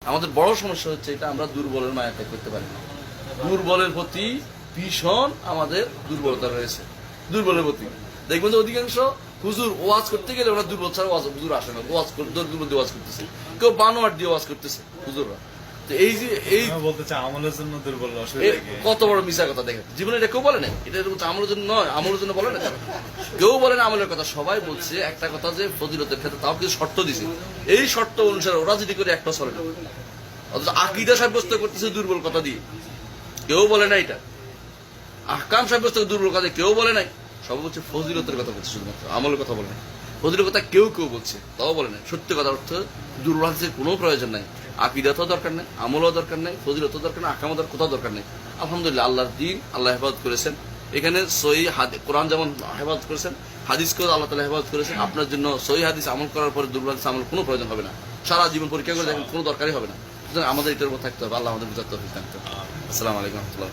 আমাদের বড় সমস্যা হচ্ছে এটা, আমরা দুর্বলের মায়া ত্যাগ করতে পারি না। দুর্বলের প্রতি ভীষণ আমাদের দুর্বলতা রয়েছে। দুর্বলের প্রতি দেখবেন যে অধিকাংশ হুজুর ওয়াজ করতে গেলে ওরা দুর্বল ছাড়া হুজুর আসে না, দুর্বল দিয়ে ওয়াজ করতেছে, কেউ বানোয়াট দিয়ে ওয়াজ করতেছে হুজুররা। তো এই যে এই বলতে চাই আমলের জন্য দুর্বল, কত বড় মিশা কথা দেখেন, জীবনে এটা কেউ বলে না, এটা আমলের জন্য নয়, আমলের জন্য বলে না, কেউ বলে না আমলের কথা। সবাই বলছে একটা কথা যে ফজিলতের ক্ষেত্রে তাও কিছু শর্ত দিছে, এই শর্ত অনুসারে ওরা যদি করে একটা চলে না, অথচ আকীদা সাব্যস্ত করতেছে দুর্বল কথা দিয়ে। কেউ বলে না এটা আহকাম সাব্যস্ত দুর্বল কথা কেউ বলে নাই, সব বলছে ফজিলতের কথা বলছে, শুধুমাত্র আমলের কথা বলে নাই। ফজিলের কথা কেউ কেউ বলছে, তাও বলে নাই। সত্যি কথা অর্থ দুর্বল হাদিসের কোনো প্রয়োজন নাই, আকীদাতেও দরকার নেই, আমলও দরকার নেই, ফজিলতও দরকার নেই, আহকামও কোথাও দরকার নেই। আলহামদুলিল্লাহ আল্লাহর দ্বীন আল্লাহ হেফাজত করেছেন। এখানে সহি কোরআন যেমন হেফাজত করেছেন, হাদিসকেও আল্লাহ তাআলা হেফাজত করেছেন। আপনার জন্য সহি হাদিস আমল করার পরে দুর্বল হাদিস আমল কোনো প্রয়োজন হবে না, সারা জীবন পরীক্ষা করে দেখেন কোনো দরকারই হবে না। সুতরাং আমাদের এটার উপর থাকতে হবে। আল্লাহ আমাদের বুঝাতে হবে। আসসালামু আলাইকুম রহমতুল্লাহ।